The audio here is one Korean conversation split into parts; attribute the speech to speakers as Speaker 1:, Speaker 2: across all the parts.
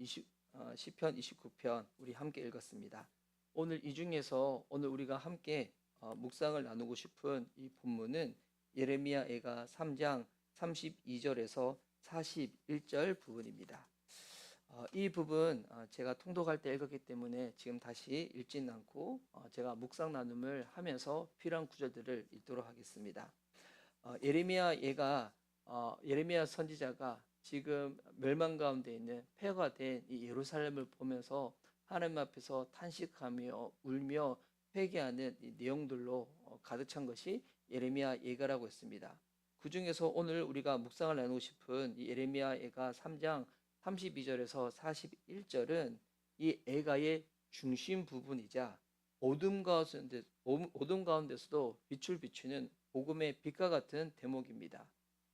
Speaker 1: 시편 29편 우리 함께 읽었습니다. 오늘 이 중에서 오늘 우리가 함께 묵상을 나누고 싶은 이 본문은 예레미야 애가 3장 32절에서 41절 부분입니다. 이 부분 제가 통독할 때 읽었기 때문에 지금 다시 읽지는 않고 제가 묵상 나눔을 하면서 필요한 구절들을 읽도록 하겠습니다. 예레미야 선지자가 지금 멸망 가운데 있는 폐허가 된 이 예루살렘을 보면서 하나님 앞에서 탄식하며 울며 회개하는 이 내용들로 가득 찬 것이 예레미야 예가라고 했습니다. 그 중에서 오늘 우리가 묵상을 나누고 싶은 이 예레미야 예가 3장 32절에서 41절은 이 예가의 중심 부분이자 어둠 가운데서도 빛을 비추는 복음의 빛과 같은 대목입니다.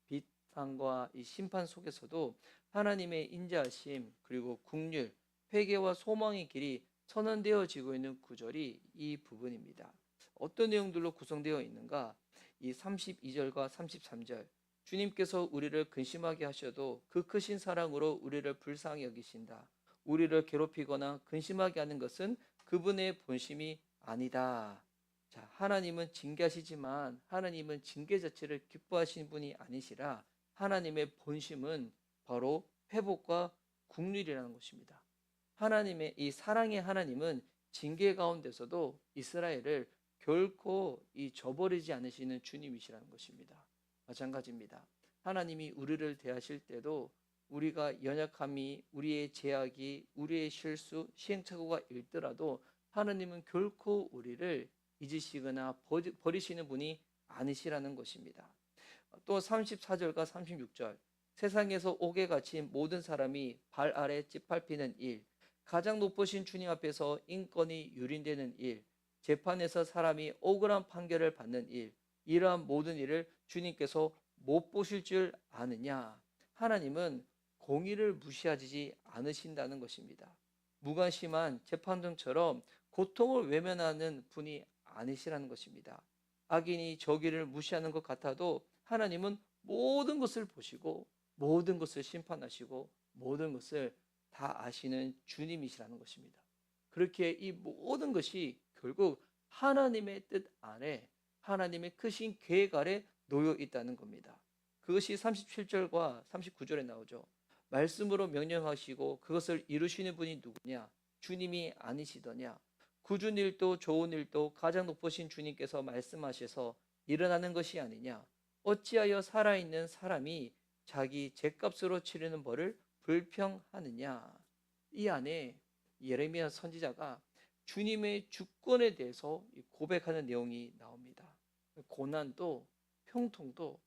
Speaker 1: 비판과 이 심판 속에서도 하나님의 인자하심 그리고 긍휼, 회개와 소망의 길이 선언되어지고 있는 구절이 이 부분입니다. 어떤 내용들로 구성되어 있는가? 이 32절과 33절 주님께서 우리를 근심하게 하셔도 그 크신 사랑으로 우리를 불쌍히 여기신다. 우리를 괴롭히거나 근심하게 하는 것은 그분의 본심이 아니다. 자, 하나님은 징계하시지만 하나님은 징계 자체를 기뻐하시는 분이 아니시라 하나님의 본심은 바로 회복과 긍휼이라는 것입니다. 하나님의 이 사랑의 하나님은 징계 가운데서도 이스라엘을 결코 저버리지 않으시는 주님이시라는 것입니다. 마찬가지입니다. 하나님이 우리를 대하실 때도 우리가 연약함이 우리의 제약이 우리의 실수 시행착오가 있더라도 하나님은 결코 우리를 잊으시거나 버리시는 분이 아니시라는 것입니다. 또 34절과 36절 세상에서 옥에 갇힌 모든 사람이 발 아래 짓밟히는 일, 가장 높으신 주님 앞에서 인권이 유린되는 일, 재판에서 사람이 억울한 판결을 받는 일, 이러한 모든 일을 주님께서 못 보실 줄 아느냐? 하나님은 공의를 무시하지 않으신다는 것입니다. 무관심한 재판정처럼 고통을 외면하는 분이 아니시라는 것입니다. 악인이 저기를 무시하는 것 같아도 하나님은 모든 것을 보시고 모든 것을 심판하시고 모든 것을 다 아시는 주님이시라는 것입니다. 그렇게 이 모든 것이 결국 하나님의 뜻 안에 하나님의 크신 계획 아래 놓여 있다는 겁니다. 그것이 37절과 39절에 나오죠. 말씀으로 명령하시고 그것을 이루시는 분이 누구냐? 주님이 아니시더냐? 굳은 일도 좋은 일도 가장 높으신 주님께서 말씀하셔서 일어나는 것이 아니냐? 어찌하여 살아있는 사람이 자기 죗값으로 치르는 벌을 불평하느냐? 이 안에 예레미야 선지자가 주님의 주권에 대해서 고백하는 내용이 나옵니다. 고난도 평통도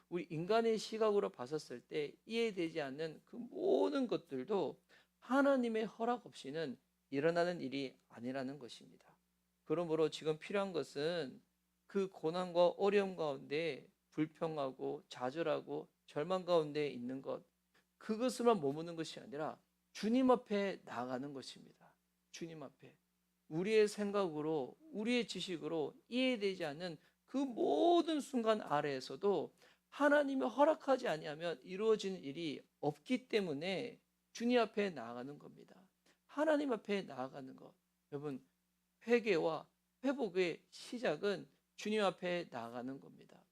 Speaker 1: 우리 인간의 시각으로 봤었을 때 이해되지 않는 그 모든 것들도 하나님의 허락 없이는 일어나는 일이 아니라는 것입니다. 그러므로 지금 필요한 것은 그 고난과 어려움 가운데 불평하고 좌절하고 절망 가운데 있는 것, 그것을만 머무는 것이 아니라 주님 앞에 나아가는 것입니다. 주님 앞에 우리의 생각으로 우리의 지식으로 이해되지 않는 그 모든 순간 아래에서도 하나님이 허락하지 아니하면 이루어지는 일이 없기 때문에 주님 앞에 나아가는 겁니다. 하나님 앞에 나아가는 것. 여러분, 회개와 회복의 시작은 주님 앞에 나아가는 겁니다.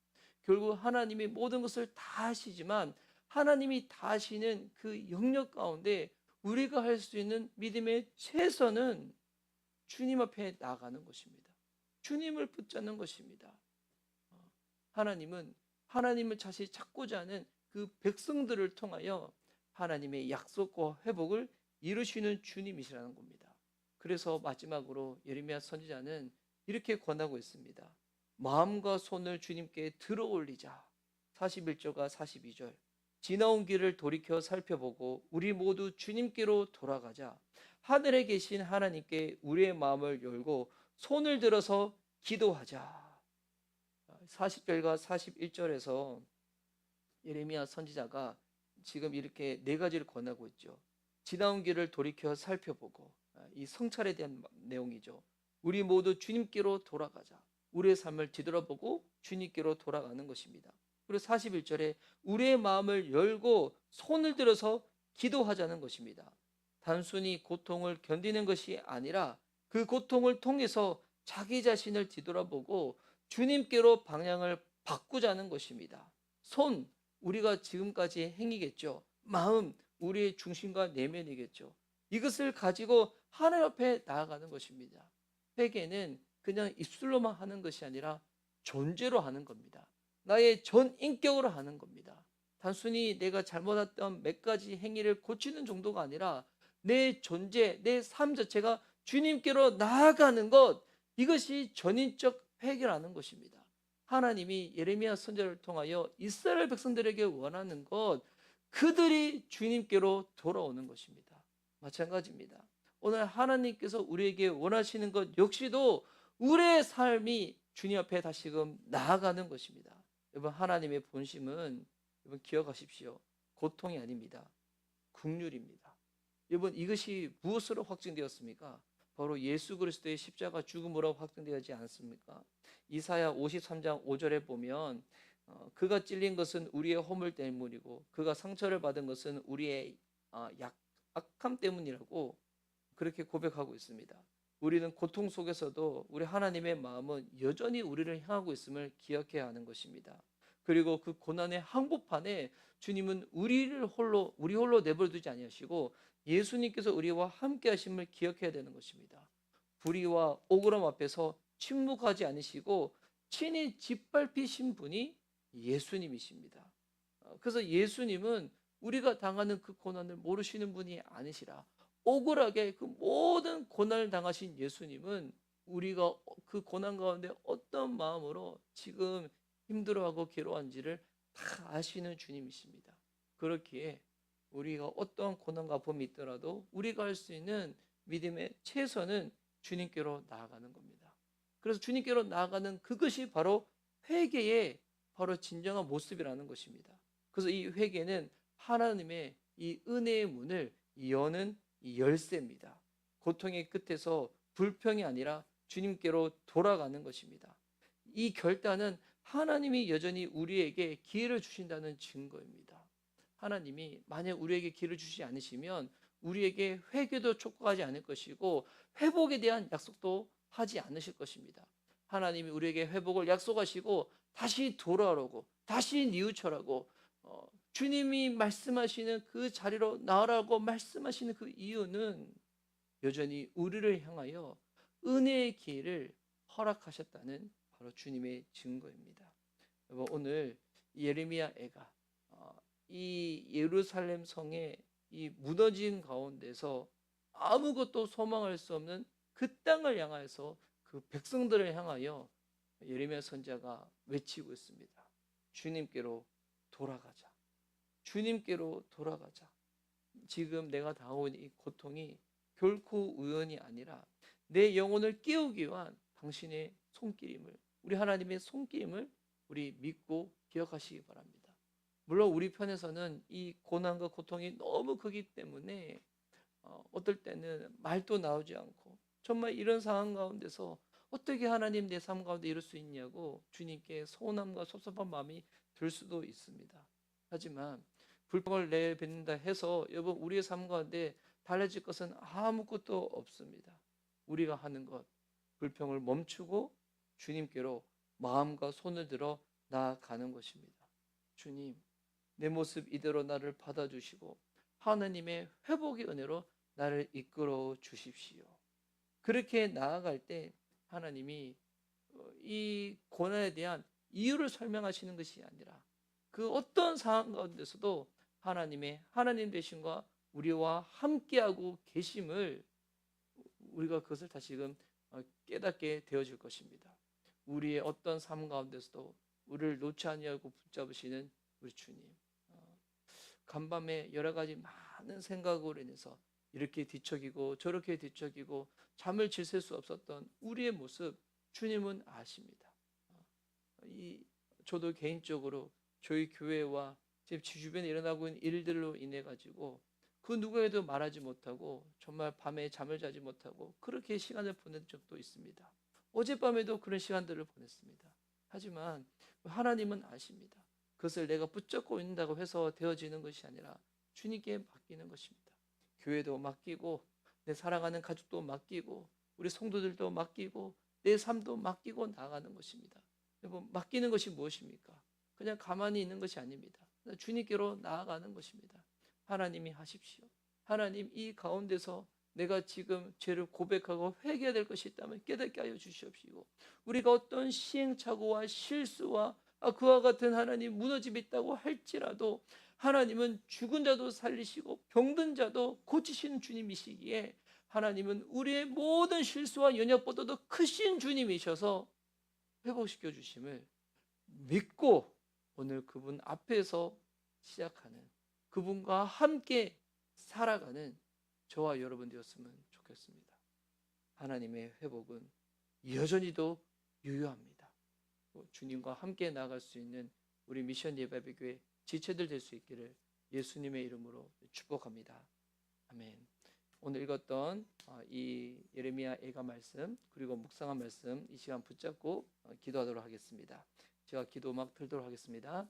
Speaker 1: 결국 하나님이 모든 것을 다 하시지만 하나님이 다 하시는 그 영역 가운데 우리가 할 수 있는 믿음의 최선은 주님 앞에 나아가는 것입니다. 주님을 붙잡는 것입니다. 하나님은 하나님을 다시 찾고자 하는 그 백성들을 통하여 하나님의 약속과 회복을 이루시는 주님이시라는 겁니다. 그래서 마지막으로 예레미야 선지자는 이렇게 권하고 있습니다. 마음과 손을 주님께 들어 올리자. 41절과 42절 지나온 길을 돌이켜 살펴보고 우리 모두 주님께로 돌아가자. 하늘에 계신 하나님께 우리의 마음을 열고 손을 들어서 기도하자. 40절과 41절에서 예레미야 선지자가 지금 이렇게 네 가지를 권하고 있죠. 지나온 길을 돌이켜 살펴보고 이 성찰에 대한 내용이죠. 우리 모두 주님께로 돌아가자. 우리의 삶을 뒤돌아보고 주님께로 돌아가는 것입니다. 그리고 41절에 우리의 마음을 열고 손을 들어서 기도하자는 것입니다. 단순히 고통을 견디는 것이 아니라 그 고통을 통해서 자기 자신을 뒤돌아보고 주님께로 방향을 바꾸자는 것입니다. 손, 우리가 지금까지 행위겠죠. 마음, 우리의 중심과 내면이겠죠. 이것을 가지고 하나님 앞에 나아가는 것입니다. 회개는 그냥 입술로만 하는 것이 아니라 존재로 하는 겁니다. 나의 전 인격으로 하는 겁니다. 단순히 내가 잘못했던 몇 가지 행위를 고치는 정도가 아니라 내 존재, 내 삶 자체가 주님께로 나아가는 것, 이것이 전인적 회개라는 것입니다. 하나님이 예레미야 선지자를 통하여 이스라엘 백성들에게 원하는 것, 그들이 주님께로 돌아오는 것입니다. 마찬가지입니다. 오늘 하나님께서 우리에게 원하시는 것 역시도 우리의 삶이 주님 앞에 다시금 나아가는 것입니다. 여러분, 하나님의 본심은 여러분 기억하십시오. 고통이 아닙니다. 긍휼입니다. 여러분, 이것이 무엇으로 확증되었습니까? 바로 예수 그리스도의 십자가 죽음으로 확증되지 않습니까? 이사야 53장 5절에 보면 그가 찔린 것은 우리의 허물 때문이고 그가 상처를 받은 것은 우리의 악함 때문이라고 그렇게 고백하고 있습니다. 우리는 고통 속에서도 우리 하나님의 마음은 여전히 우리를 향하고 있음을 기억해야 하는 것입니다. 그리고 그 고난의 한복판에 주님은 우리 홀로 내버려 두지 아니하시고 예수님께서 우리와 함께 하심을 기억해야 되는 것입니다. 불의와 억울함 앞에서 침묵하지 않으시고 친히 짓밟히신 분이 예수님이십니다. 그래서 예수님은 우리가 당하는 그 고난을 모르시는 분이 아니시라. 억울하게 그 모든 고난을 당하신 예수님은 우리가 그 고난 가운데 어떤 마음으로 지금 힘들어하고 괴로워한지를 다 아시는 주님이십니다. 그렇기에 우리가 어떠한 고난과 아픔이 있더라도 우리가 할 수 있는 믿음의 최선은 주님께로 나아가는 겁니다. 그래서 주님께로 나아가는 그것이 바로 회개의 바로 진정한 모습이라는 것입니다. 그래서 이 회개는 하나님의 이 은혜의 문을 여는 이 열쇠입니다. 고통의 끝에서 불평이 아니라 주님께로 돌아가는 것입니다. 이 결단은 하나님이 여전히 우리에게 기회를 주신다는 증거입니다. 하나님이 만약 우리에게 기회를 주시지 않으시면 우리에게 회개도 촉구하지 않을 것이고 회복에 대한 약속도 하지 않으실 것입니다. 하나님이 우리에게 회복을 약속하시고 다시 돌아오라고, 다시 뉘우쳐라고, 주님이 말씀하시는 그 자리로 나아라고 말씀하시는 그 이유는 여전히 우리를 향하여 은혜의 기회를 허락하셨다는 바로 주님의 증거입니다. 여러분, 오늘 예레미야 애가 이 예루살렘 성의 이 무너진 가운데서 아무것도 소망할 수 없는 그 땅을 향하여서 그 백성들을 향하여 예레미야 선지자가 외치고 있습니다. 주님께로 돌아가자. 주님께로 돌아가자. 지금 내가 당하고 있는 이 고통이 결코 우연이 아니라 내 영혼을 깨우기 위한 당신의 손길임을, 우리 하나님의 손길임을 우리 믿고 기억하시기 바랍니다. 물론 우리 편에서는 이 고난과 고통이 너무 크기 때문에 어떨 때는 말도 나오지 않고 정말 이런 상황 가운데서 어떻게 하나님 내 삶 가운데 이럴 수 있냐고 주님께 서운함과 섭섭한 마음이 들 수도 있습니다. 하지만 불평을 내뱉는다 해서 여러분 우리의 삶 가운데 달라질 것은 아무것도 없습니다. 우리가 하는 것, 불평을 멈추고 주님께로 마음과 손을 들어 나아가는 것입니다. 주님, 내 모습 이대로 나를 받아주시고 하나님의 회복의 은혜로 나를 이끌어 주십시오. 그렇게 나아갈 때 하나님이 이 고난에 대한 이유를 설명하시는 것이 아니라 그 어떤 상황 가운데서도 하나님의 하나님 되심과 우리와 함께하고 계심을 우리가 그것을 다시금 깨닫게 되어질 것입니다. 우리의 어떤 삶 가운데서도 우리를 놓지 아니하고 붙잡으시는 우리 주님. 간밤에 여러 가지 많은 생각으로 인해서 이렇게 뒤척이고 저렇게 뒤척이고 잠을 질셀 수 없었던 우리의 모습 주님은 아십니다. 저도 개인적으로 저희 교회와 제 주변에 일어나고 있는 일들로 인해 가지고 그 누구에도 말하지 못하고 정말 밤에 잠을 자지 못하고 그렇게 시간을 보낸 적도 있습니다. 어젯밤에도 그런 시간들을 보냈습니다. 하지만 하나님은 아십니다. 그것을 내가 붙잡고 있는다고 해서 되어지는 것이 아니라 주님께 맡기는 것입니다. 교회도 맡기고 내 사랑하는 가족도 맡기고 우리 성도들도 맡기고 내 삶도 맡기고 나아가는 것입니다. 여러분, 맡기는 것이 무엇입니까? 그냥 가만히 있는 것이 아닙니다. 주님께로 나아가는 것입니다. 하나님이 하십시오. 하나님, 이 가운데서 내가 지금 죄를 고백하고 회개해야 될 것이 있다면 깨닫게 하여 주시옵시고, 우리가 어떤 시행착오와 실수와 그와 같은 하나님 무너짐이 있다고 할지라도 하나님은 죽은 자도 살리시고 병든 자도 고치시는 주님이시기에 하나님은 우리의 모든 실수와 연약보다도 크신 주님이셔서 회복시켜 주심을 믿고 오늘 그분 앞에서 시작하는, 그분과 함께 살아가는 저와 여러분 되었으면 좋겠습니다. 하나님의 회복은 여전히도 유효합니다. 주님과 함께 나아갈 수 있는 우리 미션 예배교회 지체들 될 수 있기를 예수님의 이름으로 축복합니다. 아멘. 오늘 읽었던 이 예레미야 애가 말씀 그리고 묵상한 말씀 이 시간 붙잡고 기도하도록 하겠습니다. 제가 기도 음악 틀도록 하겠습니다.